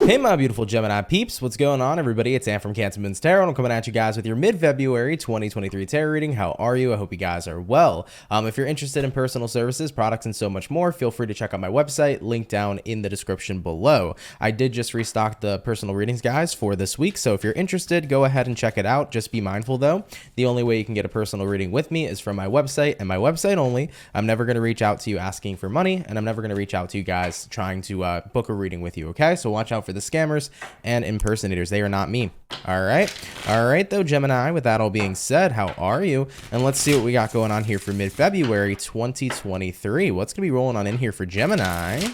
Hey, my beautiful Gemini peeps. What's going on, everybody? It's Sam from CancerMoonsTarot, and I'm coming at you guys with your mid-February 2023 tarot reading. How are you? I hope you guys are well. If you're interested in personal services, products, and so much more, feel free to check out my website, link down in the description below. I did just restock the personal readings, guys, for this week, so if you're interested, go ahead and check it out. Just be mindful, though. The only way you can get a personal reading with me is from my website, and my website only. I'm never going to reach out to you asking for money, and I'm never going to reach out to you guys trying to book a reading with you, okay? So watch out for the scammers and impersonators. They are not me. All right though, Gemini, with that all being said, how are you? And let's see what we got going on here for mid-February 2023. What's gonna be rolling on in here for Gemini?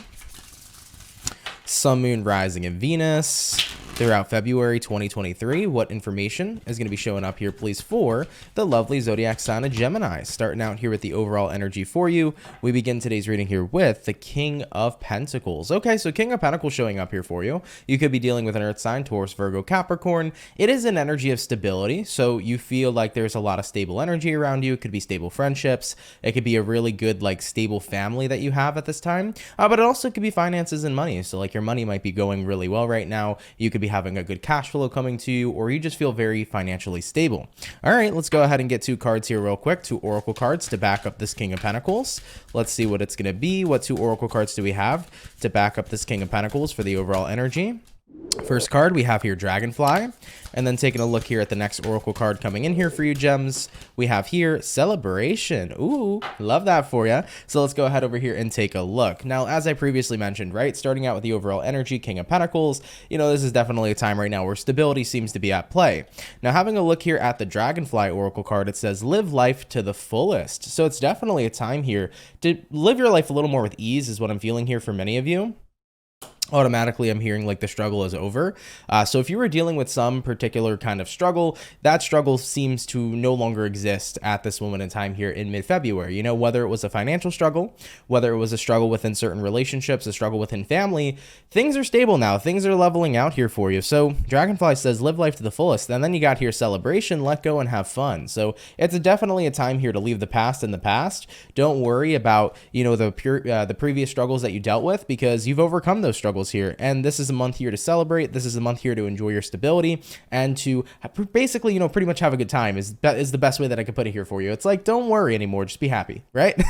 Sun, Moon, Rising, and Venus throughout February 2023. What information is going to be showing up here, please, for the lovely zodiac sign of Gemini? Starting out here with the overall energy for you, we begin today's reading here with the King of Pentacles. Okay, so King of Pentacles showing up here for you. You could be dealing with an earth sign, Taurus, Virgo, Capricorn. It is an energy of stability, so you feel like there's a lot of stable energy around you. It could be stable friendships. It could be a really good, like, stable family that you have at this time, but it also could be finances and money. So like your money might be going really well right now. You could be having a good cash flow coming to you, or you just feel very financially stable. All right, let's go ahead and get two cards here real quick, two oracle cards to back up this King of Pentacles. Let's see what it's going to be. What two oracle cards do we have to back up this King of Pentacles for the overall energy? First card we have here, Dragonfly. And then taking a look here at the next oracle card coming in here for you, gems, we have here Celebration. Ooh, love that for you. So let's go ahead over here and take a look. Now, as I previously mentioned, right, starting out with the overall energy, King of Pentacles, you know, this is definitely a time right now where stability seems to be at play. Now, having a look here at the Dragonfly oracle card, it says live life to the fullest. So it's definitely a time here to live your life a little more with ease is what I'm feeling here for many of you. Automatically I'm hearing like the struggle is over. So if you were dealing with some particular kind of struggle, that struggle seems to no longer exist at this moment in time here in mid-February. You know, whether it was a financial struggle, whether it was a struggle within certain relationships, a struggle within family, things are stable now. Things are leveling out here for you. So Dragonfly says live life to the fullest. And then you got here Celebration, let go and have fun. So it's definitely a time here to leave the past in the past. Don't worry about, you know, the previous struggles that you dealt with, because you've overcome those struggles here, and this is a month here to celebrate. This is a month here to enjoy your stability and to basically, you know, pretty much have a good time is the best way that I could put it here for you. It's like, don't worry anymore, just be happy, right?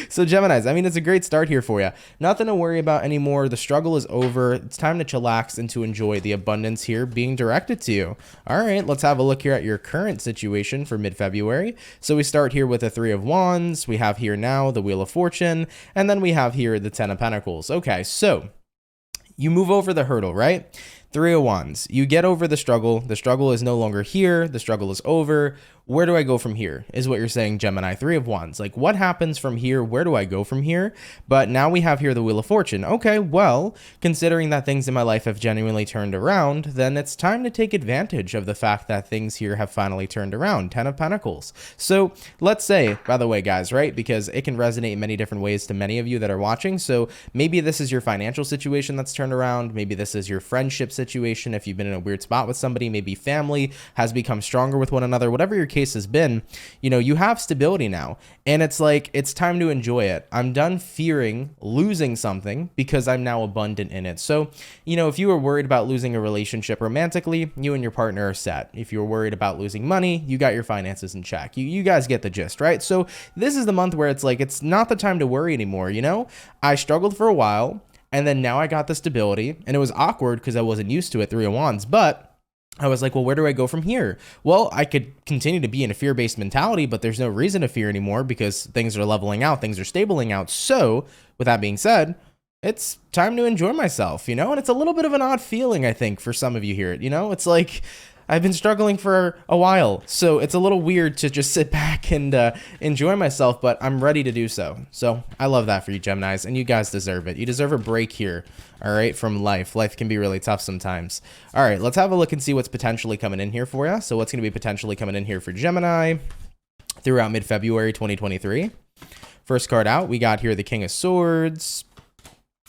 So Geminis, I mean, it's a great start here for you. Nothing to worry about anymore. The struggle is over. It's time to chillax and to enjoy the abundance here being directed to you. All right, let's have a look here at your current situation for mid-February. So we start here with the Three of Wands. We have here now the Wheel of Fortune, and then we have here the Ten of Pentacles. Okay, so you move over the hurdle, right? Three of Wands. You get over the struggle. The struggle is no longer here. The struggle is over. Where do I go from here is what you're saying, Gemini. Three of Wands. Like, what happens from here? Where do I go from here? But now we have here the Wheel of Fortune. Okay, well, considering that things in my life have genuinely turned around, then it's time to take advantage of the fact that things here have finally turned around. Ten of Pentacles. So let's say, by the way, guys, right? Because it can resonate in many different ways to many of you that are watching. So maybe this is your financial situation that's turned around. Maybe this is your friendship situation. If you've been in a weird spot with somebody, maybe family has become stronger with one another, whatever your case has been, you know, you have stability now, and it's like, it's time to enjoy it. I'm done fearing losing something because I'm now abundant in it. So, you know, if you were worried about losing a relationship romantically, you and your partner are set. If you're worried about losing money, you got your finances in check. You guys get the gist, right? So this is the month where it's like, it's not the time to worry anymore. You know, I struggled for a while, and then now I got the stability, and it was awkward because I wasn't used to it, Three of Wands, but I was like, well, where do I go from here? Well, I could continue to be in a fear-based mentality, but there's no reason to fear anymore because things are leveling out, things are stabling out. So with that being said, it's time to enjoy myself, you know, and it's a little bit of an odd feeling, I think, for some of you here. You know, it's like, I've been struggling for a while, so it's a little weird to just sit back and enjoy myself, but I'm ready to do so. So I love that for you, Geminis, and you guys deserve it. You deserve a break here, all right, from life. Life can be really tough sometimes. All right, let's have a look and see what's potentially coming in here for you. So what's going to be potentially coming in here for Gemini throughout mid-February 2023? First card out, we got here the King of Swords.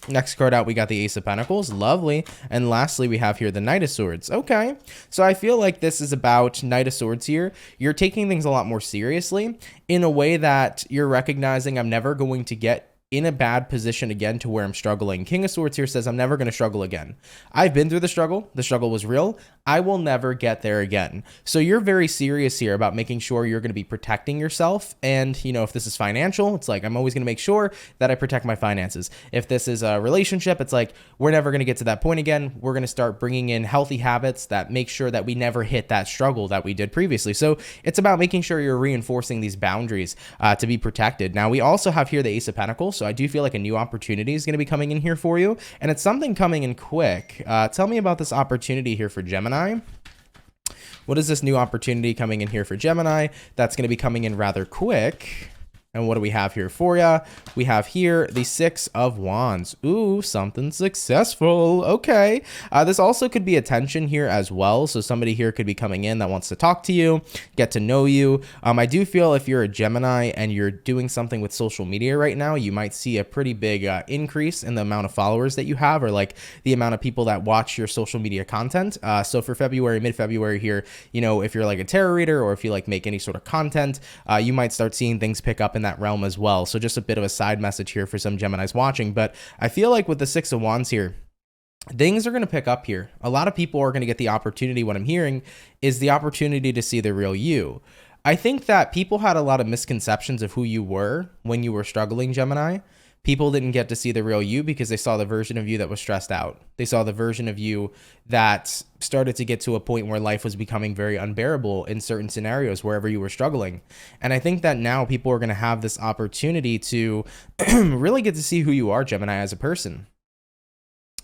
Next card out, we got the Ace of Pentacles. Lovely. And lastly, we have here the Knight of Swords. Okay. So I feel like this is about Knight of Swords here. You're taking things a lot more seriously in a way that you're recognizing I'm never going to get in a bad position again to where I'm struggling. King of Swords here says, I'm never going to struggle again. I've been through the struggle. The struggle was real. I will never get there again. So you're very serious here about making sure you're going to be protecting yourself. And, you know, if this is financial, it's like, I'm always going to make sure that I protect my finances. If this is a relationship, it's like, we're never going to get to that point again. We're going to start bringing in healthy habits that make sure that we never hit that struggle that we did previously. So it's about making sure you're reinforcing these boundaries to be protected. Now, we also have here the Ace of Pentacles. So I do feel like a new opportunity is going to be coming in here for you. And it's something coming in quick. Tell me about this opportunity here for Gemini. What is this new opportunity coming in here for Gemini that's going to be coming in rather quick? And what do we have here for you? We have here the Six of Wands. Ooh, something successful. Okay. This also could be attention here as well. So somebody here could be coming in that wants to talk to you, get to know you. I do feel if you're a Gemini and you're doing something with social media right now, you might see a pretty big increase in the amount of followers that you have, or like the amount of people that watch your social media content. So for February, mid-February here, you know, if you're like a tarot reader or if you like make any sort of content, you might start seeing things pick up in that realm as well. So just a bit of a side message here for some Geminis watching. But I feel like with the Six of Wands here, things are going to pick up here. A lot of people are going to get the opportunity. What I'm hearing is the opportunity to see the real you. I think that people had a lot of misconceptions of who you were when you were struggling, Gemini. People didn't get to see the real you because they saw the version of you that was stressed out. They saw the version of you that started to get to a point where life was becoming very unbearable in certain scenarios, wherever you were struggling. And I think that now people are going to have this opportunity to really get to see who you are, Gemini, as a person,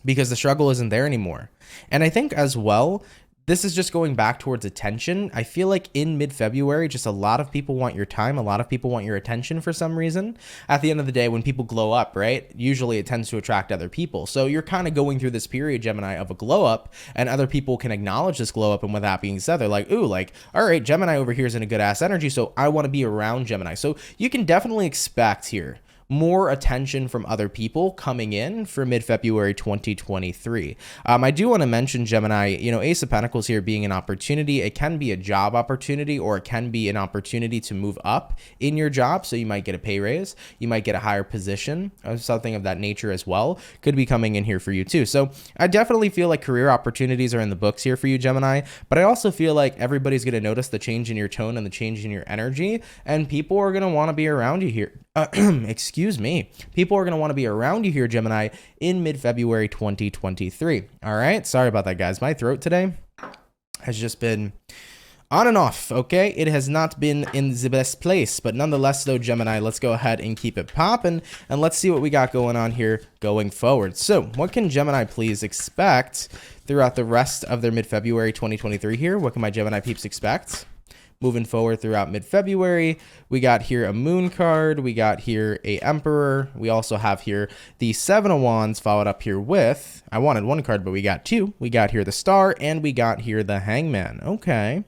because the struggle isn't there anymore. And I think as well, this is just going back towards attention. I feel like in mid-February, just a lot of people want your time. A lot of people want your attention for some reason. At the end of the day, when people glow up, right, usually it tends to attract other people. So you're kind of going through this period, Gemini, of a glow up, and other people can acknowledge this glow up. And with that being said, they're like, ooh, like, all right, Gemini over here is in a good ass energy, so I want to be around Gemini. So you can definitely expect here more attention from other people coming in for mid-February 2023. I do want to mention, Gemini, you know, Ace of Pentacles here being an opportunity. It can be a job opportunity, or it can be an opportunity to move up in your job. So you might get a pay raise, you might get a higher position, or something of that nature as well could be coming in here for you too. So I definitely feel like career opportunities are in the books here for you, Gemini, but I also feel like everybody's going to notice the change in your tone and the change in your energy, and people are going to want to be around you here. Excuse me. People are going to want to be around you here, Gemini, in mid-February 2023. All right. Sorry about that, guys. My throat today has just been on and off. Okay. It has not been in the best place, but nonetheless, though, Gemini, let's go ahead and keep it popping, and let's see what we got going on here going forward. So what can Gemini please expect throughout the rest of their mid-February 2023 here? What can my Gemini peeps expect moving forward throughout mid-February? We got here a Moon card. We got here a Emperor. We also have here the Seven of Wands followed up here with, I wanted one card, but we got two. We got here the Star, and we got here the Hangman. Okay.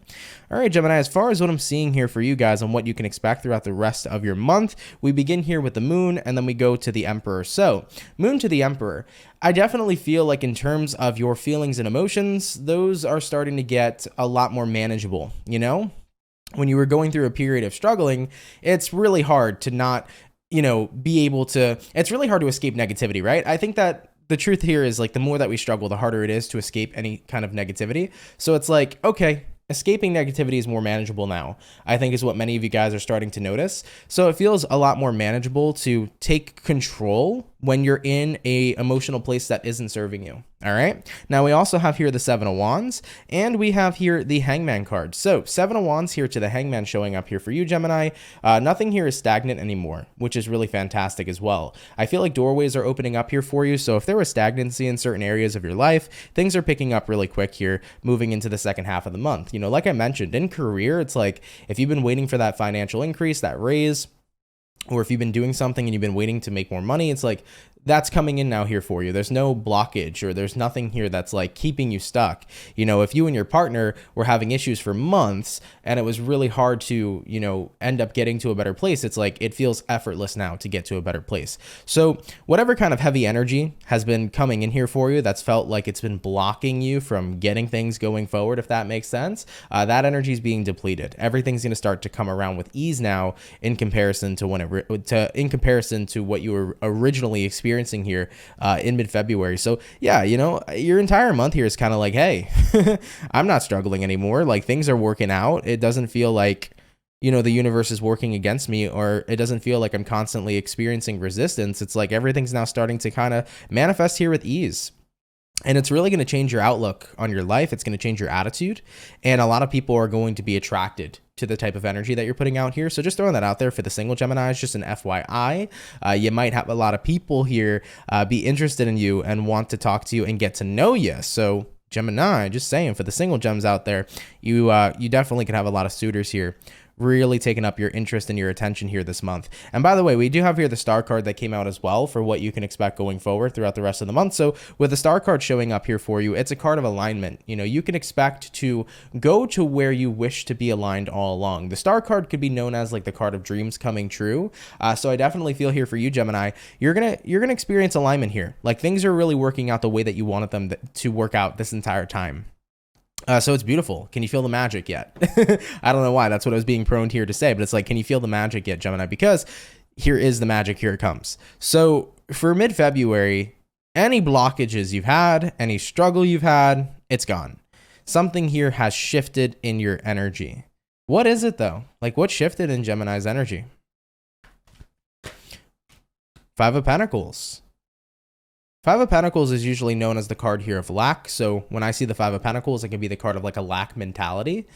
All right, Gemini, as far as what I'm seeing here for you guys and what you can expect throughout the rest of your month, we begin here with the Moon, and then we go to the Emperor. So Moon to the Emperor, I definitely feel like in terms of your feelings and emotions, those are starting to get a lot more manageable, you know? When you were going through a period of struggling, it's really hard to not, you know, be able to, it's really hard to escape negativity, right? I think that the truth here is like the more that we struggle, the harder it is to escape any kind of negativity. So it's like, okay, escaping negativity is more manageable now, I think is what many of you guys are starting to notice. So it feels a lot more manageable to take control when you're in a emotional place that isn't serving you. All right. Now we also have here the Seven of Wands, and we have here the Hangman card. So Seven of Wands here to the Hangman showing up here for you, Gemini. Nothing here is stagnant anymore, which is really fantastic as well. I feel like doorways are opening up here for you. So if there was stagnancy in certain areas of your life, things are picking up really quick here, moving into the second half of the month. You know, like I mentioned, in career, it's like if you've been waiting for that financial increase, that raise, or if you've been doing something and you've been waiting to make more money, it's like that's coming in now here for you. There's no blockage, or there's nothing here that's like keeping you stuck. You know, if you and your partner were having issues for months and it was really hard to, you know, end up getting to a better place, it's like it feels effortless now to get to a better place. So whatever kind of heavy energy has been coming in here for you that's felt like it's been blocking you from getting things going forward, if that makes sense, that energy is being depleted. Everything's going to start to come around with ease now in comparison to what you were originally experiencing here in mid-February. So yeah, you know, your entire month here is kind of like, hey, I'm not struggling anymore. Like, things are working out. It doesn't feel like, you know, the universe is working against me, or it doesn't feel like I'm constantly experiencing resistance. It's like everything's now starting to kind of manifest here with ease. And it's really going to change your outlook on your life. It's going to change your attitude. And a lot of people are going to be attracted to the type of energy that you're putting out here. So just throwing that out there for the single Geminis, just an FYI. You might have a lot of people here be interested in you and want to talk to you and get to know you. So Gemini, just saying, for the single gems out there, you definitely could have a lot of suitors here really taking up your interest and your attention here this month. And by the way, we do have here the star card that came out as well for what you can expect going forward throughout the rest of the month. So with the star card showing up here for you, it's a card of alignment. You know, you can expect to go to where you wish to be aligned all along. The star card could be known as like the card of dreams coming true. So I definitely feel here for you, Gemini, you're gonna experience alignment here. Like, things are really working out the way that you wanted them to work out this entire time. So it's beautiful. Can you feel the magic yet? I don't know why. That's what I was being prone here to say, but it's like, can you feel the magic yet, Gemini? Because here is the magic. Here it comes. So for mid-February, any blockages you've had, any struggle you've had, it's gone. Something here has shifted in your energy. What is it though? Like, what shifted in Gemini's energy? Five of Pentacles. Five of Pentacles is usually known as the card here of lack. So when I see the Five of Pentacles, it can be the card of like a lack mentality.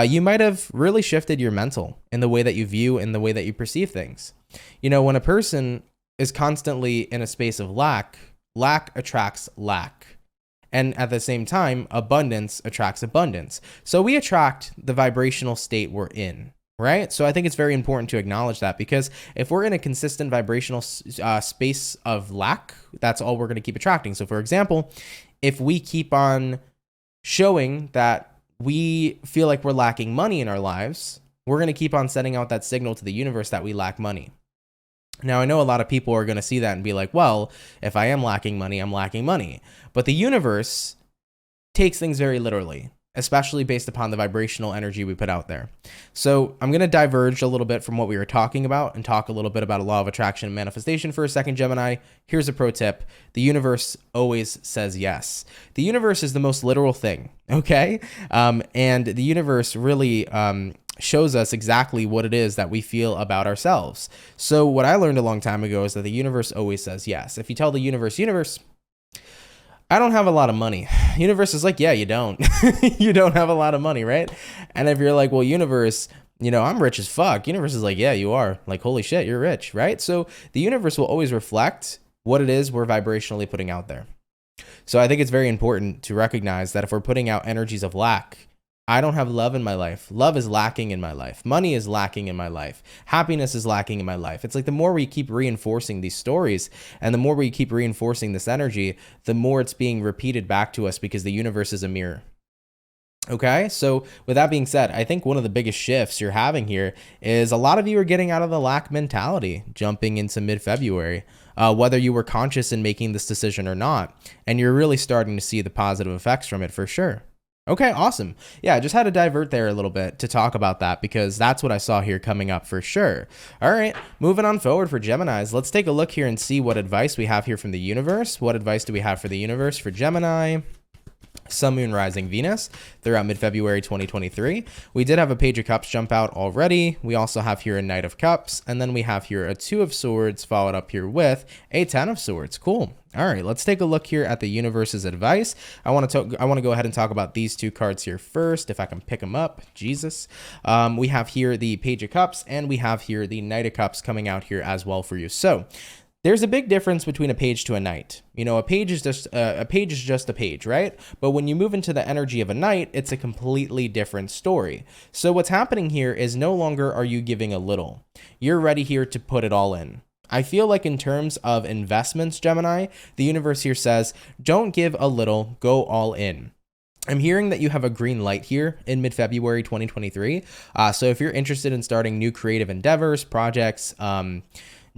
You might have really shifted your mental in the way that you view and the way that you perceive things. You know, when a person is constantly in a space of lack, lack attracts lack. And at the same time, abundance attracts abundance. So we attract the vibrational state we're in. Right? So I think it's very important to acknowledge that, because if we're in a consistent vibrational space of lack, that's all we're going to keep attracting. So for example, if we keep on showing that we feel like we're lacking money in our lives, we're going to keep on sending out that signal to the universe that we lack money. Now, I know a lot of people are going to see that and be like, well, if I am lacking money, I'm lacking money. But the universe takes things very literally, especially based upon the vibrational energy we put out there. So I'm going to diverge a little bit from what we were talking about and talk a little bit about a law of attraction and manifestation for a second, Gemini. Here's a pro tip. The universe always says yes. The universe is the most literal thing, okay? And the universe really shows us exactly what it is that we feel about ourselves. So what I learned a long time ago is that the universe always says yes. If you tell the universe, I don't have a lot of money. Universe is like, yeah, you don't. You don't have a lot of money, right? And if you're like, well, universe, you know, I'm rich as fuck. Universe is like, yeah, you are. Like, holy shit, you're rich, right? So the universe will always reflect what it is we're vibrationally putting out there. So I think it's very important to recognize that if we're putting out energies of lack, I don't have love in my life. Love is lacking in my life. Money is lacking in my life. Happiness is lacking in my life. It's like the more we keep reinforcing these stories and the more we keep reinforcing this energy, the more it's being repeated back to us, because the universe is a mirror. Okay, so with that being said, I think one of the biggest shifts you're having here is a lot of you are getting out of the lack mentality, jumping into mid-February, whether you were conscious in making this decision or not, and you're really starting to see the positive effects from it for sure. Okay, awesome. Yeah, I just had to divert there a little bit to talk about that, because that's what I saw here coming up for sure. All right, moving on forward for Geminis. Let's take a look here and see what advice we have here from the universe. What advice do we have for the universe for Gemini? Sun, Moon, Rising, Venus throughout mid-February 2023. We did have a Page of Cups jump out already. We also have here a Knight of Cups, and then we have here a Two of Swords followed up here with a Ten of Swords. Cool. All right, let's take a look here at the universe's advice. I want to go ahead and talk about these two cards here first, if I can pick them up. Jesus. We have here the Page of Cups, and we have here the Knight of Cups coming out here as well for you. So there's a big difference between a page to a knight. You know, a page is just a page, right? But when you move into the energy of a knight, it's a completely different story. So what's happening here is no longer are you giving a little. You're ready here to put it all in. I feel like in terms of investments, Gemini, the universe here says, don't give a little, go all in. I'm hearing that you have a green light here in mid-February 2023. So if you're interested in starting new creative endeavors, projects,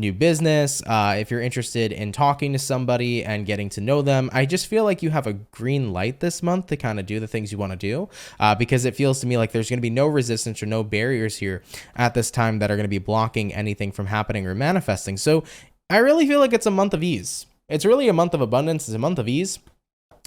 new business, if you're interested in talking to somebody and getting to know them, I just feel like you have a green light this month to kind of do the things you want to do, because it feels to me like there's going to be no resistance or no barriers here at this time that are going to be blocking anything from happening or manifesting. So I really feel like it's a month of ease. It's really a month of abundance. It's a month of ease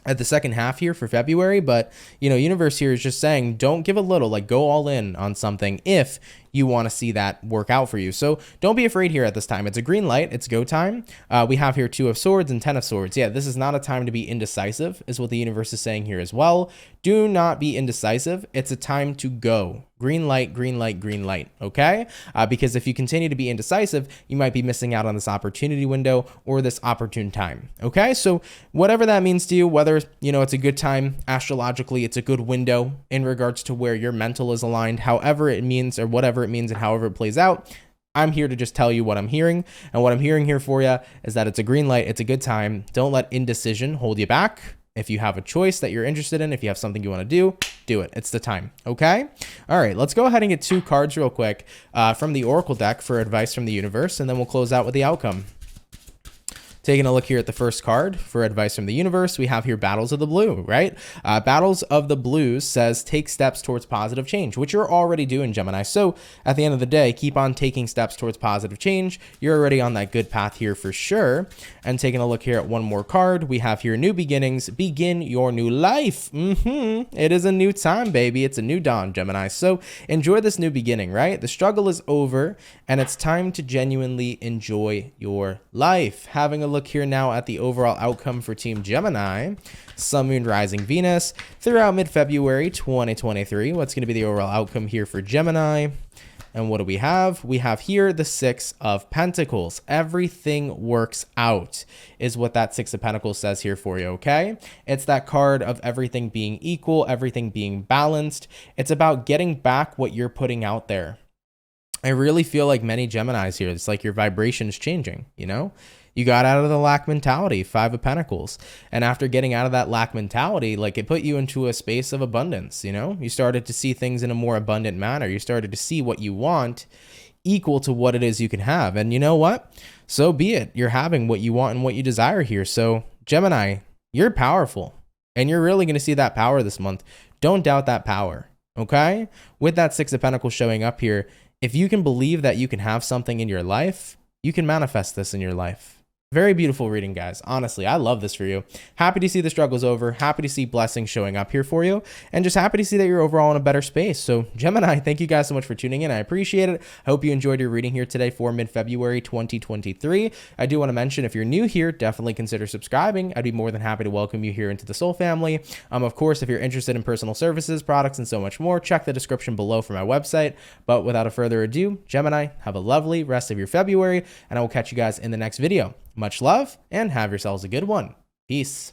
at the second half here for February, but universe here is just saying, don't give a little, like go all in on something if you want to see that work out for you. So don't be afraid here at this time. It's a green light. It's go time. We have here 2 of Swords and 10 of Swords. Yeah, this is not a time to be indecisive, is what the universe is saying here as well. Do not be indecisive. It's a time to go. Green light, green light, green light, okay? Because if you continue to be indecisive, you might be missing out on this opportunity window or this opportune time, okay? So whatever that means to you, whether, it's a good time astrologically, it's a good window in regards to where your mental is aligned, however it means or whatever it means and however it plays out, I'm here to just tell you what I'm hearing. And what I'm hearing here for you is that it's a green light, it's a good time. Don't let indecision hold you back. If you have a choice that you're interested in, if you have something you want to do it. It's the time, okay? All right, let's go ahead and get 2 cards real quick from the Oracle deck for advice from the universe, and then we'll close out with the outcome. Taking a look here at the first card for advice from the universe, we have here Battles of the Blue, right? Battles of the Blues says take steps towards positive change, which you're already doing, Gemini. So at the end of the day, keep on taking steps towards positive change. You're already on that good path here for sure. And taking a look here at one more card, we have here New Beginnings, begin your new life. It is a new time, baby. It's a new dawn, Gemini. So enjoy this new beginning, right? The struggle is over and it's time to genuinely enjoy your life. Having a look here now at the overall outcome for Team Gemini, Sun, Moon, Rising, Venus, throughout mid-February 2023. What's going to be the overall outcome here for Gemini? And what do we have? We have here the 6 of Pentacles. Everything works out is what that 6 of Pentacles says here for you, okay? It's that card of everything being equal, everything being balanced. It's about getting back what you're putting out there. I really feel like many Geminis here, it's like your vibration is changing, You got out of the lack mentality, 5 of Pentacles. And after getting out of that lack mentality, like it put you into a space of abundance, You started to see things in a more abundant manner. You started to see what you want equal to what it is you can have. And you know what? So be it. You're having what you want and what you desire here. So Gemini, you're powerful. And you're really going to see that power this month. Don't doubt that power, okay? With that 6 of Pentacles showing up here, if you can believe that you can have something in your life, you can manifest this in your life. Very beautiful reading, guys. Honestly, I love this for you. Happy to see the struggle's over. Happy to see blessings showing up here for you. And just happy to see that you're overall in a better space. So Gemini, thank you guys so much for tuning in. I appreciate it. I hope you enjoyed your reading here today for mid-February 2023. I do want to mention, if you're new here, definitely consider subscribing. I'd be more than happy to welcome you here into the Soul family. Of course, if you're interested in personal services, products, and so much more, check the description below for my website. But without a further ado, Gemini, have a lovely rest of your February, and I will catch you guys in the next video. Much love, and have yourselves a good one. Peace.